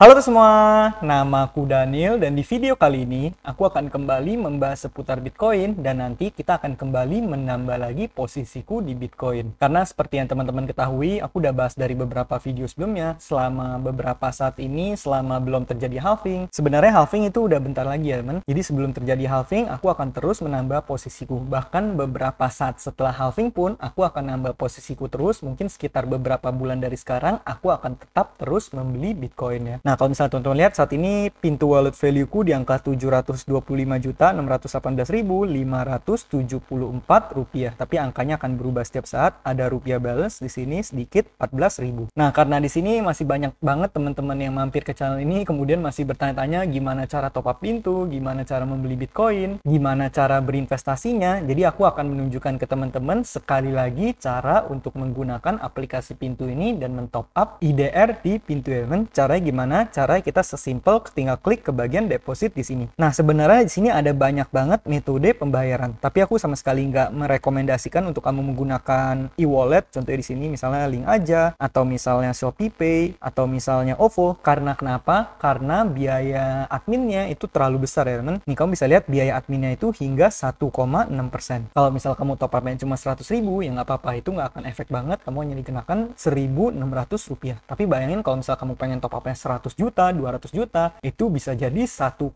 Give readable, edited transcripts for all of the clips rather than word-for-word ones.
Halo semua, nama aku Daniel dan di video kali ini aku akan kembali membahas seputar Bitcoin dan nanti kita akan kembali menambah lagi posisiku di Bitcoin. Karena seperti yang teman-teman ketahui, aku udah bahas dari beberapa video sebelumnya selama beberapa saat ini, selama belum terjadi halving. Sebenarnya halving itu udah bentar lagi ya teman. Jadi sebelum terjadi halving, aku akan terus menambah posisiku. Bahkan beberapa saat setelah halving pun, aku akan nambah posisiku terus. Mungkin sekitar beberapa bulan dari sekarang, aku akan tetap terus membeli Bitcoin ya. Nah, kalau misalnya teman-teman lihat saat ini pintu wallet value-ku di angka Rp725.618.574. Tapi angkanya akan berubah setiap saat. Ada rupiah balance di sini sedikit 14.000. Nah, karena di sini masih banyak banget teman-teman yang mampir ke channel ini kemudian masih bertanya-tanya gimana cara top up pintu, gimana cara membeli Bitcoin, gimana cara berinvestasinya. Jadi aku akan menunjukkan ke teman-teman sekali lagi cara untuk menggunakan aplikasi pintu ini dan mentop up IDR di pintu event. Caranya gimana? Caranya kita sesimpel tinggal klik ke bagian deposit di sini. Nah, sebenarnya di sini ada banyak banget metode pembayaran, tapi aku sama sekali nggak merekomendasikan untuk kamu menggunakan e-wallet. Contohnya di sini misalnya Link aja, atau misalnya ShopeePay, atau misalnya OVO. Karena kenapa? Karena biaya adminnya itu terlalu besar ya teman. Nih kamu bisa lihat biaya adminnya itu hingga 1,6%. Kalau misal kamu top up-nya cuma 100.000, ya nggak apa-apa, itu nggak akan efek banget. Kamu hanya dikenakan Rp1.600. Tapi bayangin kalau misal kamu pengen top up-nya 100 juta, 200 juta, itu bisa jadi 1,6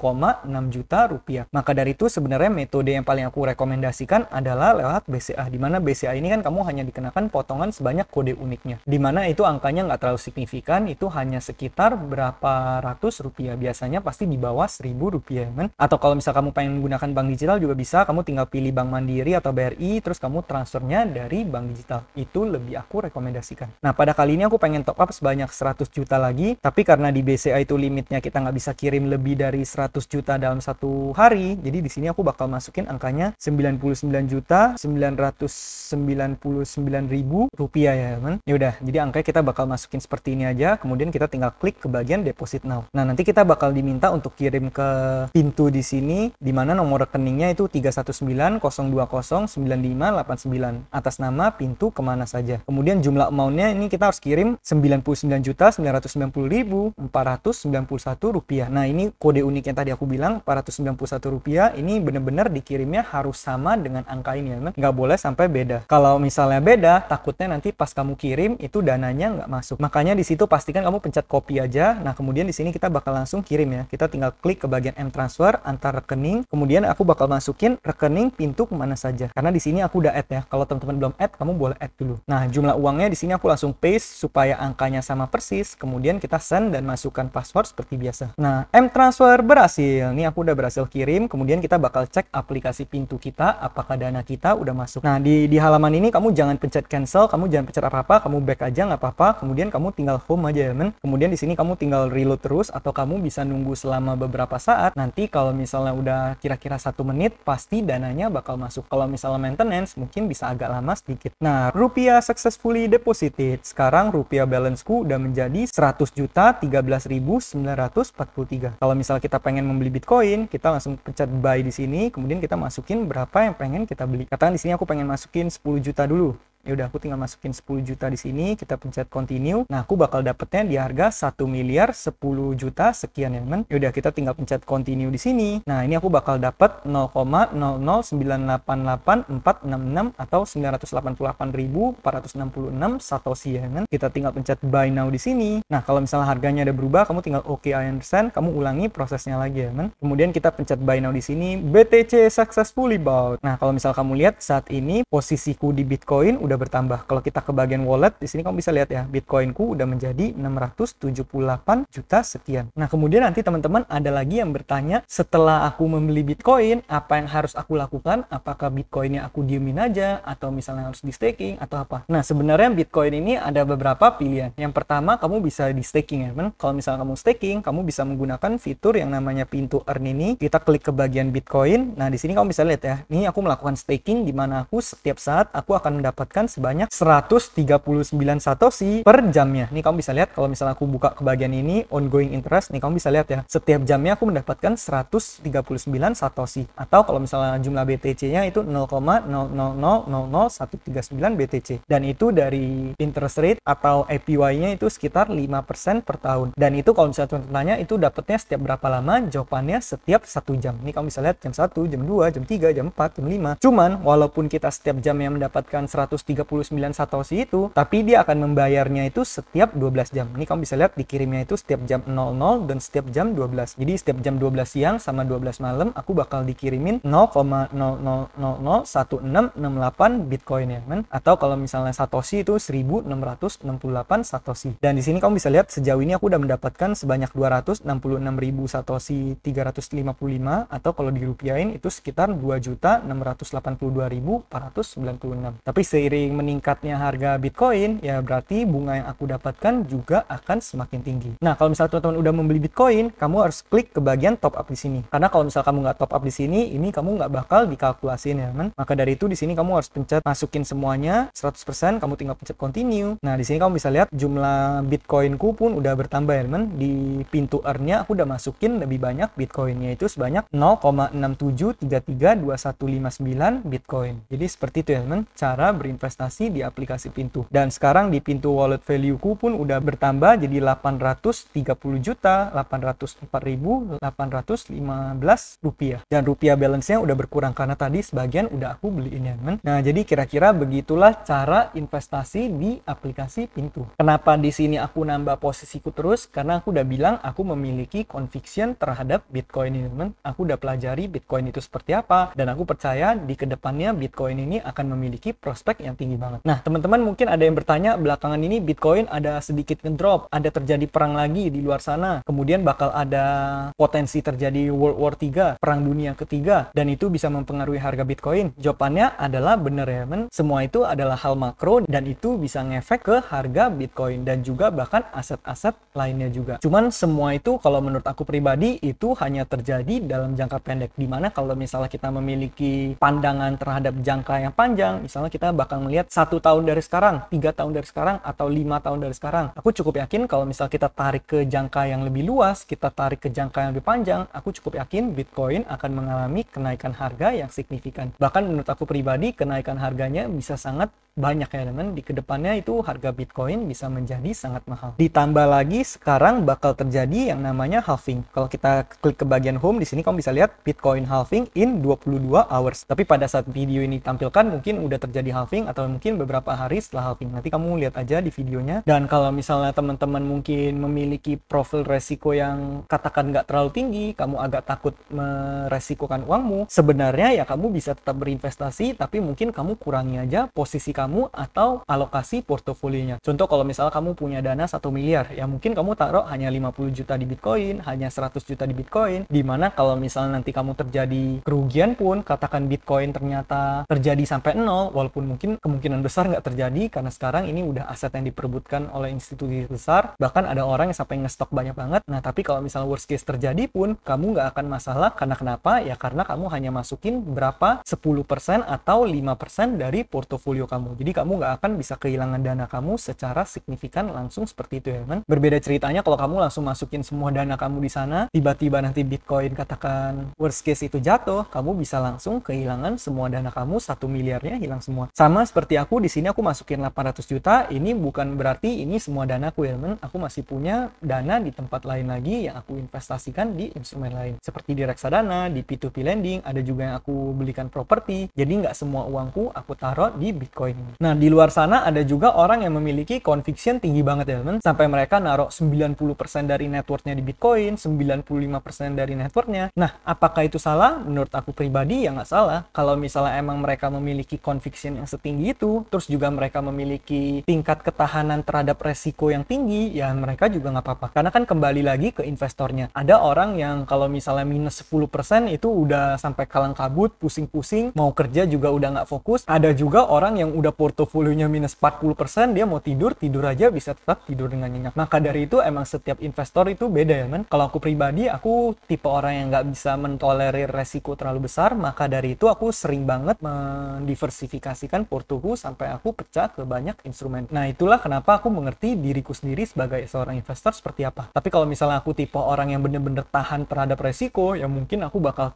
juta rupiah. Maka dari itu sebenarnya metode yang paling aku rekomendasikan adalah lewat BCA. Dimana BCA ini kan kamu hanya dikenakan potongan sebanyak kode uniknya. Dimana itu angkanya nggak terlalu signifikan, itu hanya sekitar berapa ratus rupiah. Biasanya pasti di bawah Rp1.000 kan? Atau kalau misal kamu pengen menggunakan bank digital juga bisa, kamu tinggal pilih Bank Mandiri atau BRI, terus kamu transfernya dari bank digital. Itu lebih aku rekomendasikan. Nah, pada kali ini aku pengen top up sebanyak 100 juta lagi, tapi karena di BCA itu limitnya kita nggak bisa kirim lebih dari 100 juta dalam satu hari, jadi di sini aku bakal masukin angkanya 99.999.000 rupiah ya teman. Ya udah, jadi angkanya kita bakal masukin seperti ini aja, kemudian kita tinggal klik ke bagian deposit now. Nah, nanti kita bakal diminta untuk kirim ke pintu di sini, di mana nomor rekeningnya itu 319.020.9589 atas nama pintu kemana saja. Kemudian jumlah amount-nya ini kita harus kirim Rp99.999.491. Nah, ini kode unik yang tadi aku bilang Rp491. Ini bener-bener dikirimnya harus sama dengan angka ini ya, nggak boleh sampai beda. Kalau misalnya beda, takutnya nanti pas kamu kirim itu dananya nggak masuk. Makanya di situ pastikan kamu pencet copy aja. Nah, kemudian di sini kita bakal langsung kirim ya. Kita tinggal klik ke bagian M-Transfer antar rekening. Kemudian aku bakal masukin rekening pintu kemana saja. Karena di sini aku udah add ya. Kalau teman-teman belum add, kamu boleh add dulu. Nah, jumlah uangnya di sini aku langsung paste supaya angkanya sama persis. Kemudian kita send dan masukkan password seperti biasa. Nah, M-Transfer berhasil. Ini aku udah berhasil kirim. Kemudian kita bakal cek aplikasi pintu kita, apakah dana kita udah masuk. Nah, di halaman ini kamu jangan pencet cancel, kamu jangan pencet apa-apa, kamu back aja nggak apa-apa. Kemudian kamu tinggal home aja ya, men. Kemudian di sini kamu tinggal reload terus, atau kamu bisa nunggu selama beberapa saat. Nanti kalau misalnya udah kira-kira 1 menit, pasti dananya bakal masuk. Kalau misalnya maintenance, mungkin bisa agak lama sedikit. Nah, rupiah successfully deposited. Sekarang rupiah balance-ku udah menjadi 100.013.943. Kalau misal kita pengen membeli Bitcoin, kita langsung pencet buy di sini, kemudian kita masukin berapa yang pengen kita beli. Katakan di sini aku pengen masukin 10 juta dulu. Ya udah, aku tinggal masukin 10 juta di sini, kita pencet continue. Nah, aku bakal dapetnya di harga 1.010 juta sekian ya, men. Ya udah, kita tinggal pencet continue di sini. Nah, ini aku bakal dapat 0,00988.466 atau 988.466 satoshi ya, men. Kita tinggal pencet buy now di sini. Nah, kalau misalnya harganya ada berubah, kamu tinggal OK, I understand, kamu ulangi prosesnya lagi ya, men. Kemudian kita pencet buy now di sini, BTC successfully bought. Nah, kalau misal kamu lihat saat ini posisiku di Bitcoin udah bertambah. Kalau kita ke bagian wallet, di sini kamu bisa lihat ya, Bitcoinku udah menjadi 678 juta sekian. Nah, kemudian nanti teman-teman ada lagi yang bertanya, setelah aku membeli Bitcoin, apa yang harus aku lakukan? Apakah Bitcoinnya aku diemin aja, atau misalnya harus di staking, atau apa? Nah, sebenarnya Bitcoin ini ada beberapa pilihan. Yang pertama, kamu bisa di staking ya, teman. Kalau misalnya kamu staking, kamu bisa menggunakan fitur yang namanya pintu earn ini. Kita klik ke bagian Bitcoin. Nah, di sini kamu bisa lihat ya, ini aku melakukan staking, di mana aku setiap saat aku akan mendapatkan mendapatkan sebanyak 139 satoshi per jamnya. Nih kamu bisa lihat kalau misalnya aku buka ke bagian ini ongoing interest, nih kamu bisa lihat ya, setiap jamnya aku mendapatkan 139 satoshi, atau kalau misalnya jumlah BTC-nya itu 0,0000139 BTC, dan itu dari interest rate atau APY-nya itu sekitar 5% per tahun. Dan itu kalau misalnya teman-teman tanya itu dapatnya setiap berapa lama, jawabannya setiap 1 jam. Nih kamu bisa lihat jam 1, jam 2, jam 3, jam 4, jam 5. Cuman walaupun kita setiap jamnya mendapatkan 139 satoshi itu, tapi dia akan membayarnya itu setiap 12 jam. Ini kamu bisa lihat dikirimnya itu setiap jam 00 dan setiap jam 12. Jadi setiap jam 12 siang sama 12 malam aku bakal dikirimin 0,00001668 Bitcoin ya, men. Atau kalau misalnya satoshi itu 1668 satoshi. Dan di sini kamu bisa lihat sejauh ini aku udah mendapatkan sebanyak 266.000 satoshi 355, atau kalau dirupiahin itu sekitar 2.682.496. Tapi seiring meningkatnya harga Bitcoin, ya berarti bunga yang aku dapatkan juga akan semakin tinggi. Nah, kalau misalnya teman-teman udah membeli Bitcoin, kamu harus klik ke bagian top up di sini. Karena kalau misalnya kamu nggak top up di sini, ini kamu nggak bakal dikalkulasin ya, men. Maka dari itu di sini kamu harus pencet masukin semuanya 100%, kamu tinggal pencet continue. Nah, di sini kamu bisa lihat jumlah Bitcoinku pun udah bertambah ya, men. Di pintu earn-nya aku udah masukin lebih banyak Bitcoinnya itu sebanyak 0,67332159 Bitcoin. Jadi seperti itu ya, men, cara berinvestasi di aplikasi Pintu. Dan sekarang di Pintu wallet value-ku pun udah bertambah jadi 830.804.815 rupiah. Dan rupiah balance-nya udah berkurang karena tadi sebagian udah aku beliin ya, men. Nah, jadi kira-kira begitulah cara investasi di aplikasi Pintu. Kenapa di sini aku nambah posisiku terus? Karena aku udah bilang aku memiliki conviction terhadap Bitcoin ini, men. Aku udah pelajari Bitcoin itu seperti apa, dan aku percaya di kedepannya Bitcoin ini akan memiliki prospek yang tinggi banget. Nah, teman-teman mungkin ada yang bertanya, belakangan ini Bitcoin ada sedikit ngedrop, ada terjadi perang lagi di luar sana, kemudian bakal ada potensi terjadi World War 3, perang dunia ketiga, dan itu bisa mempengaruhi harga Bitcoin. Jawabannya adalah bener ya, men. Semua itu adalah hal makro dan itu bisa ngefek ke harga Bitcoin dan juga bahkan aset-aset lainnya juga. Cuman semua itu kalau menurut aku pribadi itu hanya terjadi dalam jangka pendek, dimana kalau misalnya kita memiliki pandangan terhadap jangka yang panjang, misalnya kita bakal melihat 1 tahun dari sekarang, 3 tahun dari sekarang, atau 5 tahun dari sekarang, aku cukup yakin kalau misalnya kita tarik ke jangka yang lebih luas, kita tarik ke jangka yang lebih panjang, aku cukup yakin Bitcoin akan mengalami kenaikan harga yang signifikan. Bahkan menurut aku pribadi kenaikan harganya bisa sangat banyak ya, teman. Di kedepannya itu harga Bitcoin bisa menjadi sangat mahal. Ditambah lagi sekarang bakal terjadi yang namanya halving. Kalau kita klik ke bagian home di sini kamu bisa lihat Bitcoin halving in 22 hours. Tapi pada saat video ini tampilkan mungkin udah terjadi halving atau mungkin beberapa hari setelah halving. Nanti kamu lihat aja di videonya. Dan kalau misalnya teman-teman mungkin memiliki profil resiko yang katakan nggak terlalu tinggi, kamu agak takut meresikokan uangmu, sebenarnya ya kamu bisa tetap berinvestasi, tapi mungkin kamu kurangi aja posisi kamu atau alokasi portofolionya. Contoh kalau misalnya kamu punya dana 1 miliar, ya mungkin kamu taruh hanya 50 juta di Bitcoin, hanya 100 juta di Bitcoin, dimana kalau misalnya nanti kamu terjadi kerugian pun, katakan Bitcoin ternyata terjadi sampai 0, walaupun mungkin kemungkinan besar nggak terjadi, karena sekarang ini udah aset yang diperebutkan oleh institusi besar, bahkan ada orang yang sampai ngestok banyak banget. Nah, tapi kalau misalnya worst case terjadi pun, kamu nggak akan masalah, karena kenapa? Ya karena kamu hanya masukin berapa? 10% atau 5% dari portofolio kamu. Jadi kamu nggak akan bisa kehilangan dana kamu secara signifikan langsung seperti itu ya, kan? Berbeda ceritanya kalau kamu langsung masukin semua dana kamu di sana, tiba-tiba nanti Bitcoin katakan worst case itu jatuh, kamu bisa langsung kehilangan semua dana kamu, 1 miliarnya hilang semua. Sama seperti aku di sini aku masukin 800 juta, ini bukan berarti ini semua danaku ya, kan? Aku masih punya dana di tempat lain lagi yang aku investasikan di instrumen lain. Seperti di reksadana, di P2P lending, ada juga yang aku belikan properti. Jadi nggak semua uangku aku taruh di Bitcoin. Nah, di luar sana ada juga orang yang memiliki conviction tinggi banget ya, teman. Sampai mereka naruh 90% dari networknya di Bitcoin, 95% dari networknya. Nah, apakah itu salah? Menurut aku pribadi ya nggak salah. Kalau misalnya emang mereka memiliki conviction yang setinggi itu, terus juga mereka memiliki tingkat ketahanan terhadap resiko yang tinggi, ya mereka juga nggak apa-apa. Karena kan kembali lagi ke investornya. Ada orang yang kalau misalnya minus 10% itu udah sampai kalang kabut, pusing-pusing, mau kerja juga udah nggak fokus. Ada juga orang yang udah portofolionya minus 40%, dia mau tidur aja bisa tetap tidur dengan nyenyak. Maka dari itu emang setiap investor itu beda ya men. Kalau aku pribadi, aku tipe orang yang nggak bisa mentolerir resiko terlalu besar, maka dari itu aku sering banget mendiversifikasikan portoku sampai aku pecah ke banyak instrumen. Nah itulah kenapa aku mengerti diriku sendiri sebagai seorang investor seperti apa. Tapi kalau misalnya aku tipe orang yang bener-bener tahan terhadap resiko, ya mungkin aku bakal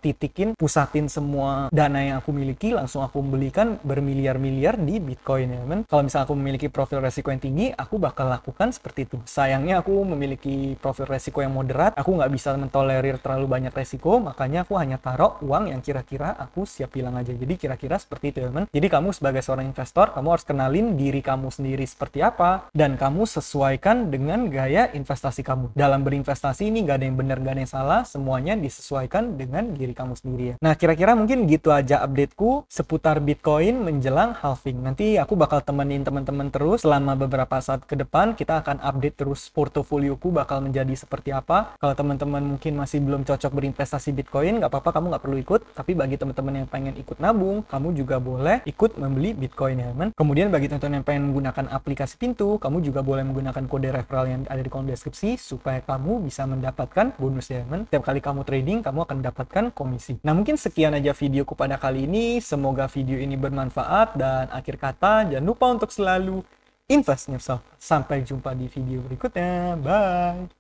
pusatin semua dana yang aku miliki, langsung aku belikan bermiliar-miliar di Bitcoin ya men. Kalau misalnya aku memiliki profil resiko yang tinggi, aku bakal lakukan seperti itu. Sayangnya aku memiliki profil resiko yang moderat, aku nggak bisa mentolerir terlalu banyak resiko, makanya aku hanya taruh uang yang kira-kira aku siap hilang aja. Jadi kira-kira seperti itu ya men. Jadi kamu sebagai seorang investor, kamu harus kenalin diri kamu sendiri seperti apa, dan kamu sesuaikan dengan gaya investasi kamu. Dalam berinvestasi ini gak ada yang benar, gak ada yang salah, semuanya disesuaikan dengan diri kamu sendiri ya. Nah kira-kira mungkin gitu aja updateku seputar Bitcoin menjelang halving. Nanti aku bakal temenin teman-teman terus selama beberapa saat ke depan. Kita akan update terus portofolioku bakal menjadi seperti apa. Kalau teman-teman mungkin masih belum cocok berinvestasi Bitcoin, gak apa-apa, kamu gak perlu ikut. Tapi bagi teman-teman yang pengen ikut nabung, kamu juga boleh ikut membeli Bitcoin ya men. Kemudian bagi teman-teman yang pengen menggunakan aplikasi Pintu, kamu juga boleh menggunakan kode referral yang ada di kolom deskripsi supaya kamu bisa mendapatkan bonus ya men. Setiap kali kamu trading, kamu akan mendapatkan komisi. Nah mungkin sekian aja videoku pada kali ini. Semoga video ini bermanfaat, dan akhir kata jangan lupa untuk selalu invest in yourself. Sampai jumpa di video berikutnya. Bye.